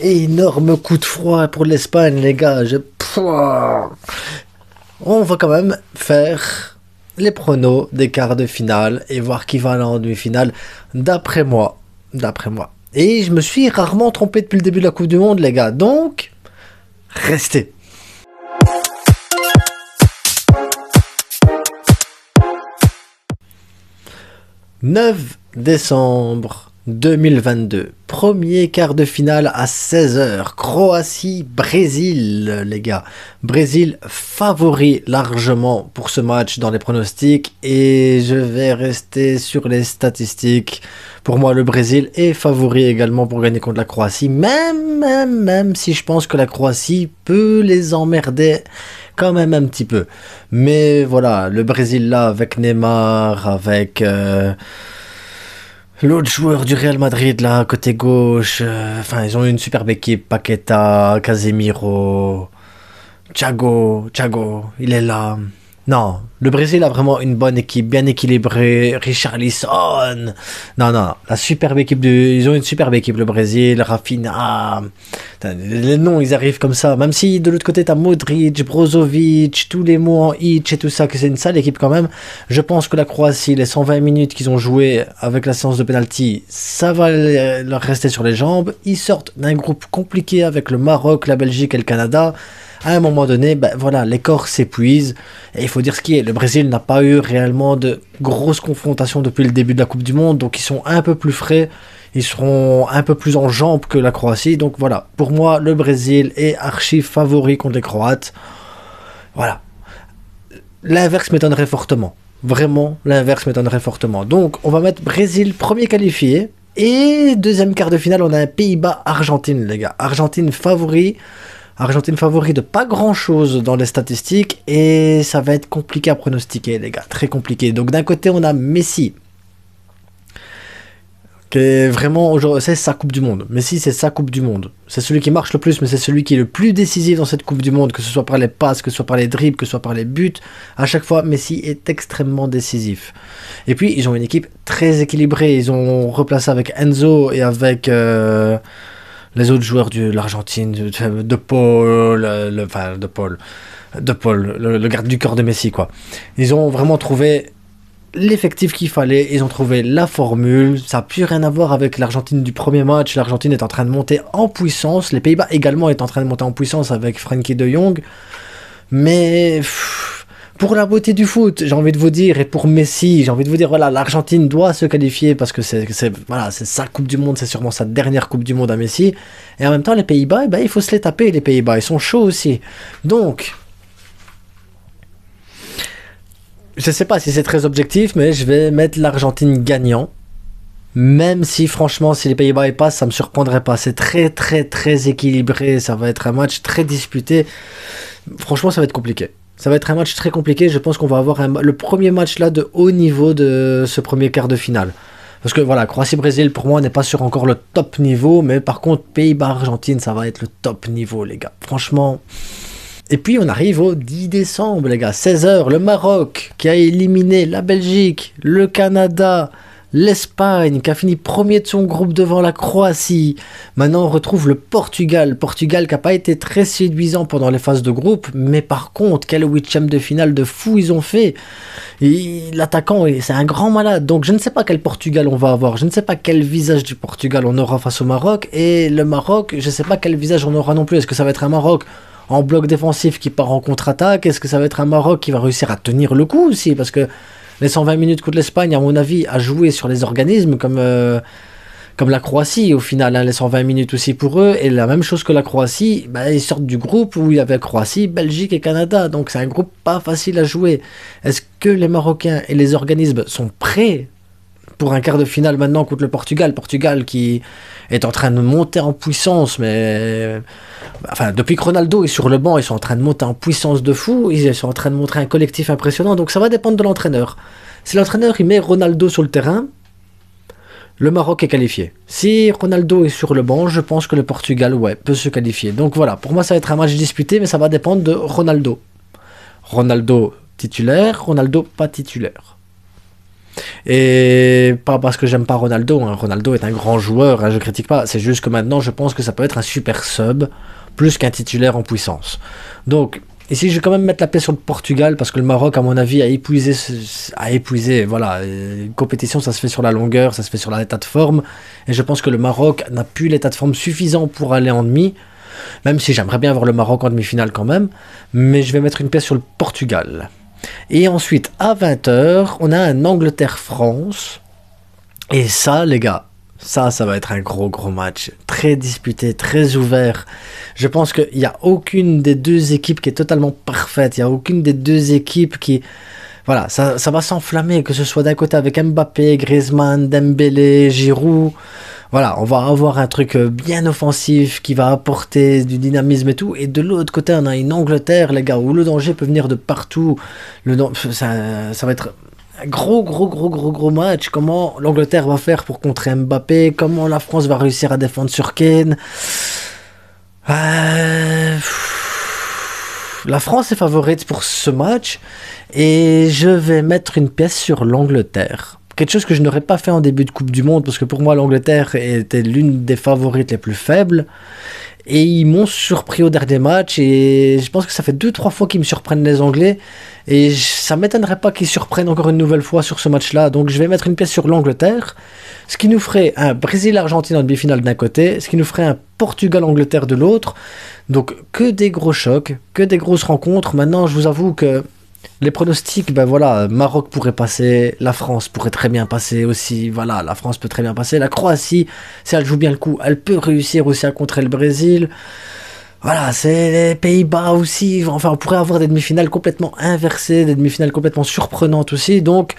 Énorme coup de froid pour l'Espagne, les gars. On va quand même faire les pronos des quarts de finale et voir qui va aller en demi-finale, d'après moi. D'après moi. Et je me suis rarement trompé depuis le début de la Coupe du Monde, les gars. Donc, restez. 9 décembre 2022, premier quart de finale à 16 h, Croatie-Brésil, les gars. Brésil favori largement pour ce match dans les pronostics et je vais rester sur les statistiques. Pour moi, le Brésil est favori également pour gagner contre la Croatie, même si je pense que la Croatie peut les emmerder quand même un petit peu. Mais voilà, le Brésil là, avec Neymar, avec l'autre joueur du Real Madrid là, côté gauche, enfin ils ont une superbe équipe, Paqueta, Casemiro, Thiago, il est là. Non, le Brésil a vraiment une bonne équipe, bien équilibrée, Richarlison. Non, la superbe équipe ils ont une superbe équipe, le Brésil, Rafinha. Les noms, ils arrivent comme ça. Même si de l'autre côté, t'as Modric, Brozovic, tous les mots en hitch et tout ça, que c'est une sale équipe quand même. Je pense que la Croatie, les 120 minutes qu'ils ont joué avec la séance de penalty, ça va leur rester sur les jambes. Ils sortent d'un groupe compliqué avec le Maroc, la Belgique et le Canada. À un moment donné, ben voilà, les corps s'épuisent. Et il faut dire ce qui est. Le Brésil n'a pas eu réellement de grosses confrontations depuis le début de la Coupe du Monde. Donc ils sont un peu plus frais. Ils seront un peu plus en jambes que la Croatie. Donc voilà, pour moi, le Brésil est archi favori contre les Croates. Voilà. L'inverse m'étonnerait fortement. Vraiment, l'inverse m'étonnerait fortement. Donc on va mettre Brésil premier qualifié. Et deuxième quart de finale, on a un Pays-Bas-Argentine, les gars. Argentine favori de pas grand chose dans les statistiques et ça va être compliqué à pronostiquer, les gars, très compliqué. Donc d'un côté on a Messi qui est vraiment, c'est sa Coupe du Monde. Messi, c'est sa Coupe du Monde, c'est celui qui marche le plus, mais c'est celui qui est le plus décisif dans cette Coupe du Monde, que ce soit par les passes, que ce soit par les dribbles, que ce soit par les buts. À chaque fois Messi est extrêmement décisif. Et puis ils ont une équipe très équilibrée, ils ont replacé avec Enzo et avec les autres joueurs de l'Argentine, de Paul, le garde du corps de Messi, quoi. Ils ont vraiment trouvé l'effectif qu'il fallait, ils ont trouvé la formule, ça n'a plus rien à voir avec l'Argentine du premier match. L'Argentine est en train de monter en puissance, les Pays-Bas également est en train de monter en puissance avec Frenkie de Jong, mais pour la beauté du foot, j'ai envie de vous dire, et pour Messi, j'ai envie de vous dire, voilà, l'Argentine doit se qualifier parce que c'est sa Coupe du Monde, c'est sûrement sa dernière Coupe du Monde à Messi. Et en même temps, les Pays-Bas, il faut se les taper, les Pays-Bas, ils sont chauds aussi. Donc, je sais pas si c'est très objectif, mais je vais mettre l'Argentine gagnant. Même si, franchement, si les Pays-Bas y passent, ça me surprendrait pas. C'est très équilibré, ça va être un match très disputé. Franchement, ça va être compliqué. Ça va être un match très compliqué. Je pense qu'on va avoir le premier match là de haut niveau de ce premier quart de finale. Parce que voilà, Croatie-Brésil pour moi n'est pas sur encore le top niveau. Mais par contre, Pays-Bas-Argentine, ça va être le top niveau, les gars. Franchement. Et puis on arrive au 10 décembre, les gars. 16 h, le Maroc qui a éliminé la Belgique, le Canada, l'Espagne qui a fini premier de son groupe devant la Croatie. Maintenant on retrouve le Portugal qui n'a pas été très séduisant pendant les phases de groupe, mais par contre quel huitième de finale de fou ils ont fait. L'attaquant c'est un grand malade, donc je ne sais pas quel Portugal on va avoir, je ne sais pas quel visage du Portugal on aura face au Maroc, et le Maroc je ne sais pas quel visage on aura non plus. Est-ce que ça va être un Maroc en bloc défensif qui part en contre-attaque? Est-ce que ça va être un Maroc qui va réussir à tenir le coup aussi? Parce que les 120 minutes contre l'Espagne, à mon avis, a joué sur les organismes comme la Croatie au final. Hein, les 120 minutes aussi pour eux. Et la même chose que la Croatie, ils sortent du groupe où il y avait Croatie, Belgique et Canada. Donc c'est un groupe pas facile à jouer. Est-ce que les Marocains et les organismes sont prêts pour un quart de finale maintenant contre le Portugal? Portugal qui est en train de monter en puissance, mais enfin depuis que Ronaldo est sur le banc, ils sont en train de monter en puissance de fou, ils sont en train de montrer un collectif impressionnant, donc ça va dépendre de l'entraîneur. Si l'entraîneur il met Ronaldo sur le terrain, le Maroc est qualifié. Si Ronaldo est sur le banc, je pense que le Portugal peut se qualifier. Donc voilà, pour moi ça va être un match disputé, mais ça va dépendre de Ronaldo. Ronaldo titulaire, Ronaldo pas titulaire. Et pas parce que j'aime pas Ronaldo, hein. Ronaldo est un grand joueur, hein, je critique pas. C'est juste que maintenant, je pense que ça peut être un super sub, plus qu'un titulaire en puissance. Donc, ici, je vais quand même mettre la paix sur le Portugal, parce que le Maroc, à mon avis, a épuisé, voilà. Une compétition, ça se fait sur la longueur, ça se fait sur l'état de forme. Et je pense que le Maroc n'a plus l'état de forme suffisant pour aller en demi. Même si j'aimerais bien voir le Maroc en demi-finale quand même. Mais je vais mettre une pièce sur le Portugal. Et ensuite, à 20 h, on a un Angleterre-France. Et ça, les gars, ça va être un gros match. Très disputé, très ouvert. Je pense qu'il n'y a aucune des deux équipes qui est totalement parfaite. Il n'y a aucune des deux équipes qui... Voilà, ça va s'enflammer, que ce soit d'un côté avec Mbappé, Griezmann, Dembélé, Giroud. Voilà, on va avoir un truc bien offensif qui va apporter du dynamisme et tout. Et de l'autre côté, on a une Angleterre, les gars, où le danger peut venir de partout. Ça va être un gros match. Comment l'Angleterre va faire pour contrer Mbappé? Comment la France va réussir à défendre sur Kane? La France est favorite pour ce match. Et je vais mettre une pièce sur l'Angleterre. Quelque chose que je n'aurais pas fait en début de Coupe du Monde, parce que pour moi l'Angleterre était l'une des favorites les plus faibles. Et ils m'ont surpris au dernier match, et je pense que ça fait 2-3 fois qu'ils me surprennent les Anglais. Et ça m'étonnerait pas qu'ils surprennent encore une nouvelle fois sur ce match-là. Donc je vais mettre une pièce sur l'Angleterre. Ce qui nous ferait un Brésil-Argentine en demi-finale d'un côté, ce qui nous ferait un Portugal-Angleterre de l'autre. Donc que des gros chocs, que des grosses rencontres. Maintenant je vous avoue que... les pronostics, ben voilà, Maroc pourrait passer, la France pourrait très bien passer aussi, voilà, la France peut très bien passer, la Croatie, si elle joue bien le coup, elle peut réussir aussi à contrer le Brésil, voilà, c'est les Pays-Bas aussi, enfin on pourrait avoir des demi-finales complètement inversées, des demi-finales complètement surprenantes aussi, donc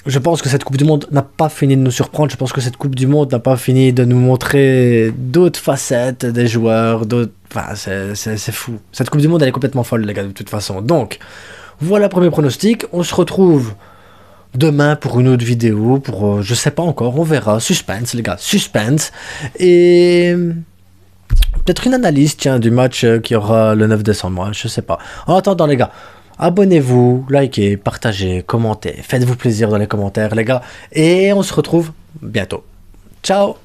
je pense que cette Coupe du Monde n'a pas fini de nous surprendre, je pense que cette Coupe du Monde n'a pas fini de nous montrer d'autres facettes des joueurs, d'autres... Enfin, c'est fou. Cette Coupe du Monde, elle est complètement folle, les gars, de toute façon. Donc, voilà le premier pronostic. On se retrouve demain pour une autre vidéo, pour... je sais pas encore, on verra. Suspense, les gars, suspense. Et... peut-être une analyse, tiens, du match qui aura le 9 décembre, je sais pas. En attendant, les gars, abonnez-vous, likez, partagez, commentez. Faites-vous plaisir dans les commentaires, les gars. Et on se retrouve bientôt. Ciao!